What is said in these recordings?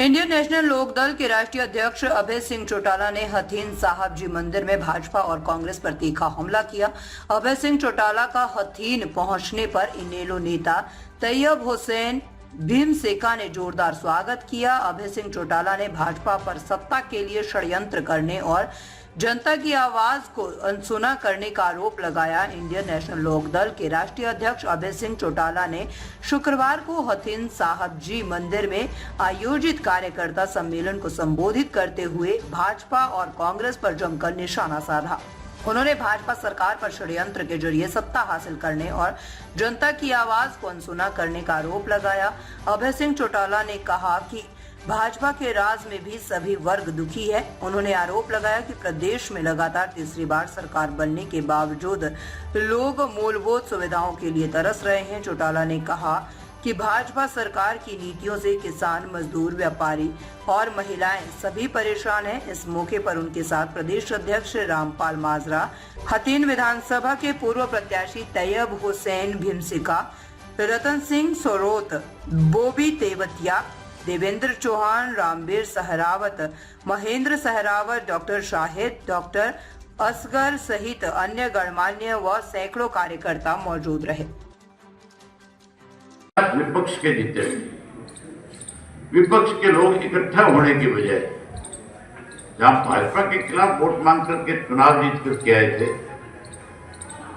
Indian national Lokdal के राष्ट्रीय अध्यक्ष अभय सिंह चौटाला ने हथीन साहब जी मंदिर में भाजपा और कांग्रेस पर तीखा हमला किया। अभय सिंह चौटाला का हथीन पहुंचने पर इनेलो नेता तैयब हुसैन भीमसेका ने जोरदार स्वागत किया। अभय सिंह चौटाला ने भाजपा पर सत्ता के लिए षड्यंत्र करने और जनता की आवाज को अनसुना करने का आरोप लगाया। इंडियन नेशनल लोकदल के राष्ट्रीय अध्यक्ष अभय सिंह चौटाला ने शुक्रवार को हथीन साहब जी मंदिर में आयोजित कार्यकर्ता सम्मेलन को संबोधित करते हुए भाजपा और कांग्रेस पर जमकर निशाना साधा। उन्होंने भाजपा सरकार पर षड्यंत्र के जरिए सत्ता हासिल करने और जनता की आवाज को अनसुना करने का आरोप लगाया। अभय सिंह चौटाला ने कहा कि भाजपा के राज में भी सभी वर्ग दुखी है। उन्होंने आरोप लगाया कि प्रदेश में लगातार तीसरी बार सरकार बनने के बावजूद लोग मूलभूत सुविधाओं के लिए तरस रहे हैं। चौटाला ने कहा कि भाजपा सरकार की नीतियों से किसान, मजदूर, व्यापारी और महिलाएं सभी परेशान हैं। इस मौके पर उनके साथ प्रदेश अध्यक्ष रामपाल माजरा, हथीन विधानसभा के पूर्व प्रत्याशी तैयब हुसैन भीमसेका, रतन सिंह सोरोत, बोबी तेवतिया, देवेंद्र चौहान, रामवीर सहरावत, महेंद्र सहरावत, डॉक्टर शाहिद, डॉक्टर असगर सहित अन्य गणमान्य व सैकड़ों कार्यकर्ता मौजूद रहे। विपक्ष के जीते, विपक्ष के लोग इकट्ठा होने की बजाय जहां भाजपा के खिलाफ वोट मांग करके चुनाव जीत करके आए थे,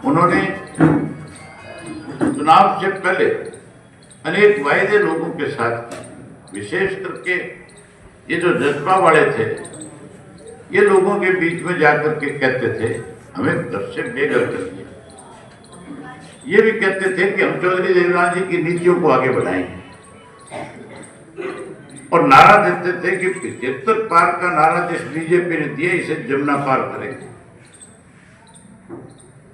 उन्होंने चुनाव से पहले अनेक वायदे लोगों के साथ किए। विशेष करके ये जो जज्बा वाले थे, ये लोगों के बीच में जाकर के कहते थे हमें घर से बेघर कर दिया। ये भी कहते थे कि हम चौधरी देवलाल जी की नीतियों को आगे बढ़ाएंगे और नारा देते थे कि 75 पार का नारा जिस बीजेपी ने दिया इसे जमुना पार करेंगे।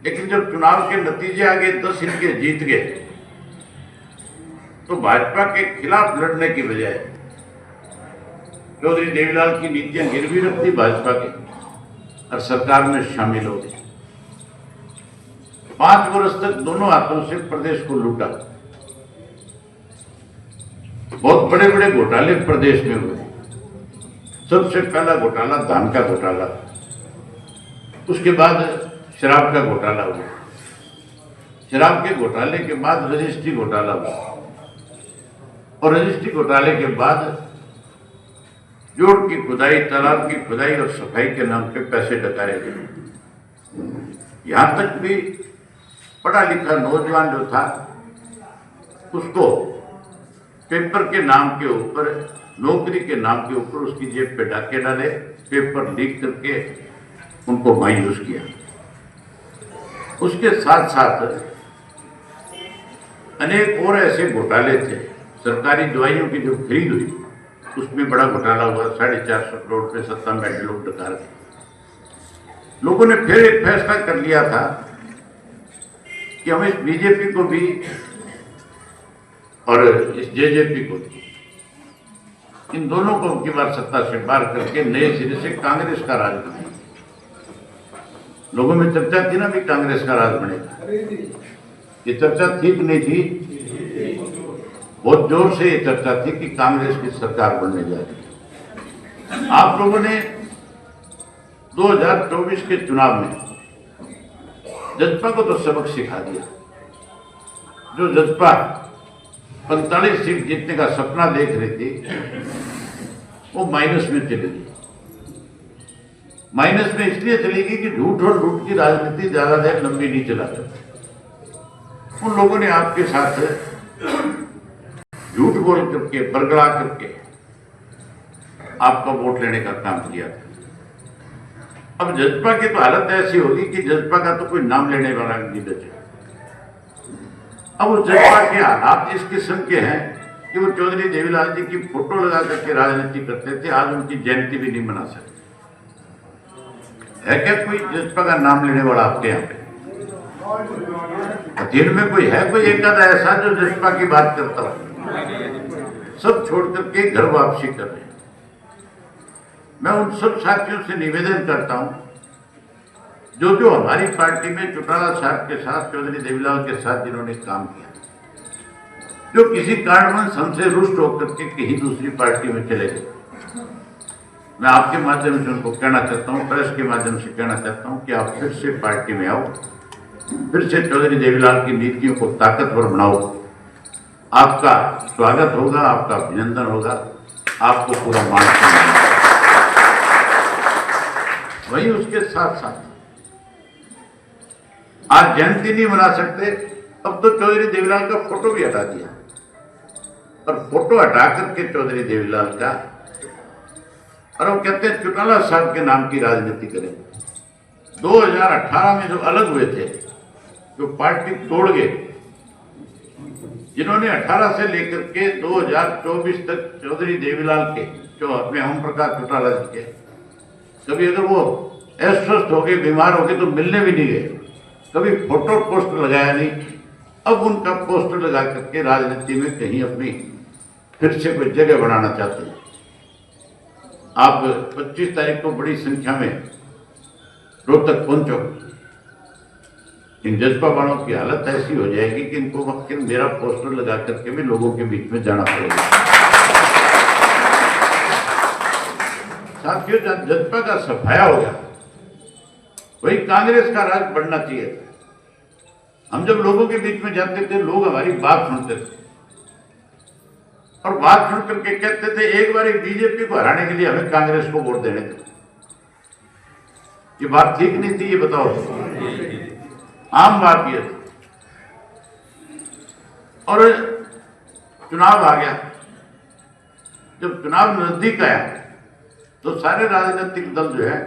लेकिन जब चुनाव के नतीजे आगे 10 इनके जीत गए तो भाजपा के खिलाफ लड़ने की बजाय चौधरी देवीलाल की नीतियां गिरवी रख दी भाजपा की और सरकार में शामिल हो गई। 5 वर्ष तक दोनों हाथों से प्रदेश को लूटा। बहुत बड़े बड़े घोटाले प्रदेश में हुए। सबसे पहला घोटाला धान का घोटाला, उसके बाद शराब का घोटाला हुआ, शराब के घोटाले के बाद रजिस्ट्री घोटाला हुआ और रजिस्ट्री घोटाले के बाद जोड़ की खुदाई, तालाब की खुदाई और सफाई के नाम पे पैसे डकाए गए। यहां तक भी पढ़ा लिखा नौजवान जो था उसको पेपर के नाम के ऊपर, नौकरी के नाम के ऊपर उसकी जेब पे डाके डाले, पेपर लीक करके उनको मायूस किया। उसके साथ साथ अनेक और ऐसे घोटाले थे। सरकारी दवाइयों की जो खरीद हुई उसमें बड़ा घोटाला हुआ। 450 करोड़ पे सत्ता में लोग डका रहे। लोगों ने फिर एक फैसला कर लिया था कि हम इस बीजेपी को भी और इस जेजेपी को भी, इन दोनों को की बार सत्ता से बाहर करके नए सिरे से कांग्रेस का राज बनाएंगे। लोगों में चर्चा थी ना भी कांग्रेस का राज बनेगा। ये चर्चा ठीक नहीं थी। बहुत जोर से ये चर्चा थी कि कांग्रेस की सरकार बनने जा रही है। आप लोगों ने 2024 के चुनाव में जजपा को तो सबक सिखा दिया। जो जजपा 45 सीट जीतने का सपना देख रही थी वो माइनस में चली गई। माइनस में इसलिए चली गई कि झूठ और लूट की राजनीति ज्यादा देर लंबी नहीं चला सकती। उन लोगों ने आपके साथ झूठ बोल करके, बरगला करके आपका वोट लेने का काम किया था। अब जजपा की तो हालत ऐसी होगी कि जजपा का तो कोई नाम लेने वाला नहीं बचे। अब उस जजपा के हालात इस किस्म के हैं कि वो चौधरी देवीलाल जी की फोटो लगा करके राजनीति करते थे। आज उनकी जयंती भी नहीं मना सकते। है क्या कोई जजपा का नाम लेने वाला आपके यहाँ पे? हथीन में कोई है, कोई एक आधा ऐसा जो जजपा की बात करता हो? सब छोड़ करके घर वापसी कर रहे हैं। मैं उन सब साथियों से निवेदन करता हूं जो हमारी पार्टी में चौटाला साहब के साथ, चौधरी देवीलाल के साथ जिन्होंने काम किया, जो किसी कारणवश हमसे रुष्ट होकर के कहीं दूसरी पार्टी में चले गए, मैं आपके माध्यम से उनको कहना चाहता हूँ, प्रेस के माध्यम से कहना चाहता हूँ कि आप फिर से पार्टी में आओ, फिर से चौधरी देवीलाल की नीतियों को ताकतवर बनाओ। आपका स्वागत होगा, आपका अभिनंदन होगा, आपको पूरा मान सम्मान। वहीं उसके साथ साथ आज जयंती नहीं मना सकते, अब तो चौधरी देवीलाल का फोटो भी हटा दिया, और फोटो हटा करके चौधरी देवीलाल का, और वो कहते हैं चौटाला साहब के नाम की राजनीति करें। 2018 में जो अलग हुए थे, जो पार्टी तोड़ गए, जिन्होंने 18 से लेकर के 2024 तक चौधरी देवीलाल के, जो अपने ओम प्रकाश चौटाला जी के, कभी अगर वो अस्वस्थ हो गए, बीमार हो गए तो मिलने भी नहीं गए, कभी फोटो पोस्टर लगाया नहीं। अब उनका पोस्टर लगा करके राजनीति में कहीं अपनी फिर से कोई जगह बनाना चाहते हैं। आप 25 तारीख को बड़ी संख्या में रोहतक पहुंचो, इन जज्बा वालों की हालत ऐसी हो जाएगी कि इनको वक्त मेरा पोस्टर लगा करके भी लोगों के बीच में जाना पड़ेगा। साथियों, जज्बा का सफाया हो गया, वही कांग्रेस का राज बढ़ना चाहिए। हम जब लोगों के बीच में जाते थे, लोग हमारी बात सुनते थे, और बात सुन करके कहते थे एक बार बीजेपी को हराने के लिए हमें कांग्रेस को वोट देने थे। ये बात ठीक नहीं थी, ये बताओ? आम बात ये थी। और चुनाव आ गया, जब चुनाव नजदीक आया तो सारे राजनीतिक दल जो है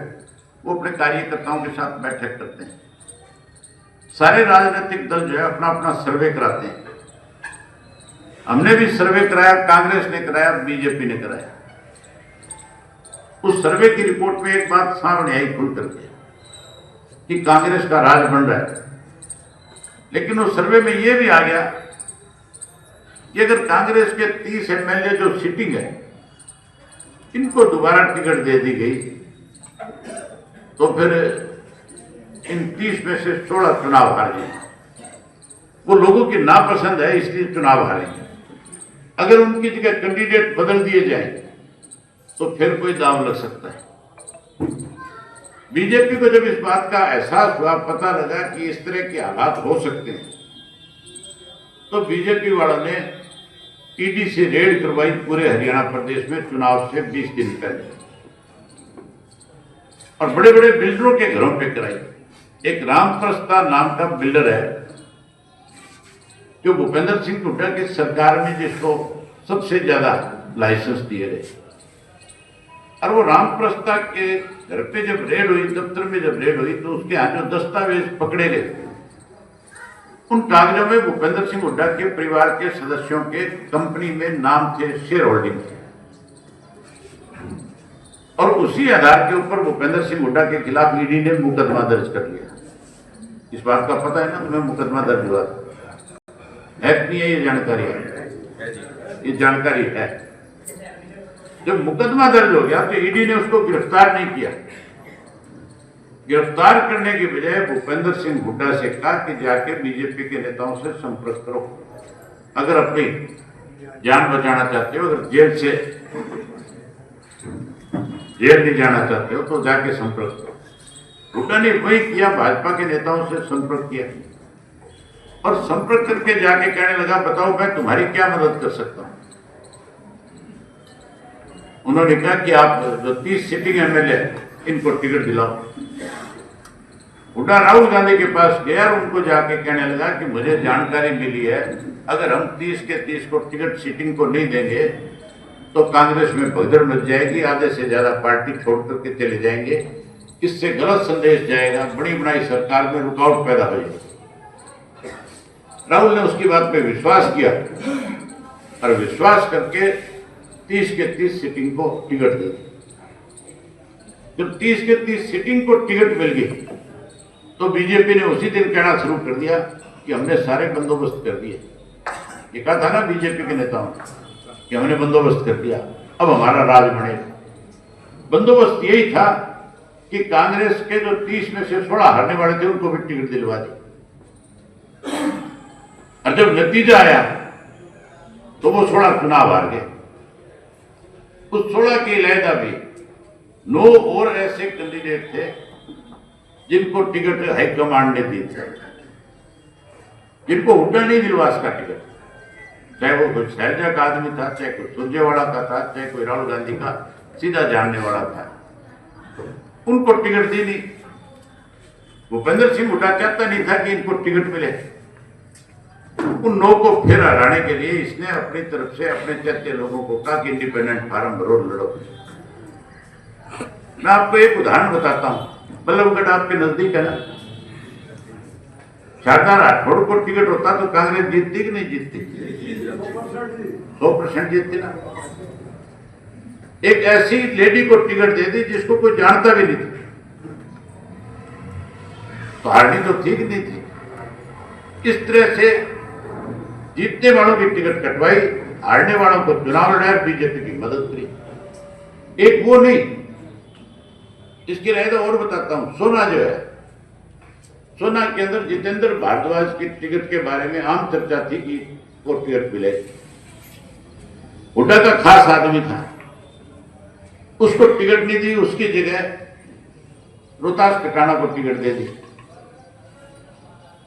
वो अपने कार्यकर्ताओं के साथ बैठक करते हैं। सारे राजनीतिक दल जो है अपना अपना सर्वे कराते हैं। हमने भी सर्वे कराया, कांग्रेस ने कराया, बीजेपी ने कराया। उस सर्वे की रिपोर्ट में एक बात सामने आई खुल करके कि कांग्रेस का राज बन रहा है, लेकिन उस सर्वे में यह भी आ गया कि अगर कांग्रेस के 30 एमएलए जो सिटिंग है, इनको दोबारा टिकट दे दी गई तो फिर इन 30 में से 16 चुनाव हार जाएंगे। वो लोगों की नापसंद है, इसलिए चुनाव हारेंगे। अगर उनकी जगह कैंडिडेट बदल दिए जाए तो फिर कोई दांव लग सकता है। बीजेपी को जब इस बात का एहसास हुआ, पता लगा कि इस तरह के हालात हो सकते हैं, तो बीजेपी वालों ने ईडी से रेड करवाई पूरे हरियाणा प्रदेश में चुनाव से 20 दिन पहले, और बड़े बड़े बिल्डरों के घरों पे कराई। एक रामप्रस्ता नाम का बिल्डर है जो भूपेंद्र सिंह हुड्डा की सरकार में जिसको सबसे ज्यादा लाइसेंस दिए गए, और वो रामप्रस्ता के घर पे जब रेड हुई, दफ्तर में जब रेड हुई, तो उसके यहाँ जो दस्तावेज पकड़े गए, उन कागजों में भूपेंद्र सिंह हुड्डा के परिवार के सदस्यों के कंपनी में नाम थे, शेयर होल्डिंग थे, और उसी आधार के ऊपर भूपेंद्र सिंह हुड्डा के खिलाफ ईडी ने मुकदमा दर्ज कर लिया। इस बात का पता है ना तुम्हें? मुकदमा दर्ज हुआ है कि नहीं है? ये जानकारी है, ये जानकारी है। जब मुकदमा दर्ज हो गया तो ईडी ने उसको गिरफ्तार नहीं किया। गिरफ्तार करने के बजाय भूपेंद्र सिंह हुड्डा से कहा कि जाके बीजेपी के नेताओं से संपर्क करो, अगर अपनी जान बचाना चाहते हो, अगर जेल नहीं जाना चाहते हो तो जाके संपर्क करो। हुड्डा ने वही किया, भाजपा के नेताओं से संपर्क किया, और संपर्क करके जाके कहने लगा बताओ मैं तुम्हारी क्या मदद कर सकता हूं। उन्होंने कहा कि आप जो 30 सिटिंग एमएलए इनको टिकट दिलाओ। हुड्डा राहुल गांधी के पास गया और उनको जाके कहने लगा कि मुझे जानकारी मिली है, अगर हम 30 के 30 को टिकट सिटिंग को नहीं देंगे तो कांग्रेस में भगदड़ मच जाएगी, आधे से ज्यादा पार्टी छोड़ करके चले जाएंगे, इससे गलत संदेश जाएगा, बड़ी बनाई सरकार में रुकावट पैदा हो जाएगी। राहुल ने उसकी बात पे विश्वास किया और विश्वास करके 30 के 30 सिटिंग को टिकट दे दी। जब 30 के 30 सिटिंग को टिकट मिल गई तो बीजेपी ने उसी दिन कहना शुरू कर दिया कि हमने सारे बंदोबस्त कर दिए। ये कहा था ना बीजेपी के नेताओं कि हमने बंदोबस्त कर दिया, अब हमारा राज बनेगा। बंदोबस्त यही था कि कांग्रेस के जो 30 में से 16 हारने वाले थे उनको भी टिकट दिलवा दी। और जब नतीजा आया तो वो 16 चुनाव हार गए। उस 16 के अलहदा भी 9 और ऐसे कैंडिडेट थे जिनको टिकट हाईकमांड ने दी थी, जिनको हुड्डा नहीं दिलवा सका टिकट, चाहे वो कोई शैलजा का आदमी था, चाहे कोई सुरजेवाला का था, चाहे कोई राहुल गांधी का सीधा जानने वाला था, उनको टिकट दी नहीं। भूपेंद्र सिंह हुड्डा चाहता नहीं था कि इनको टिकट मिले। उन 9 को फिर हराने के लिए इसने अपनी तरफ से अपने चाहते लोगों को कहा कि इंडिपेंडेंट फार्म भरो, लड़ो। मैं आपको एक उदाहरण बताता हूं, बल्लभगढ़ आपके नजदीक है ना, शारदा राठौड़ को टिकट होता तो कांग्रेस जीतती कि नहीं जीतती? 100% जीतती ना। एक ऐसी लेडी को टिकट दे दी जिसको कोई जानता भी नहीं था, तो हारनी तो ठीक नहीं थी। इस तरह से जीतने वालों की टिकट कटवाई, हारने वालों को चुनाव लड़ाया, बीजेपी की मदद करी। एक वो नहीं, इसके रहता और बताता हूं, सोना जो है, सोना के अंदर जितेंद्र भारद्वाज की टिकट के बारे में आम चर्चा थी कि वो टिकट मिले। हुड्डा का खास आदमी था, उसको टिकट नहीं दी, उसकी जगह रोहतास कटाना को टिकट दे दी।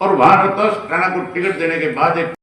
और वहां रोहतास कटाना को टिकट देने के बाद एक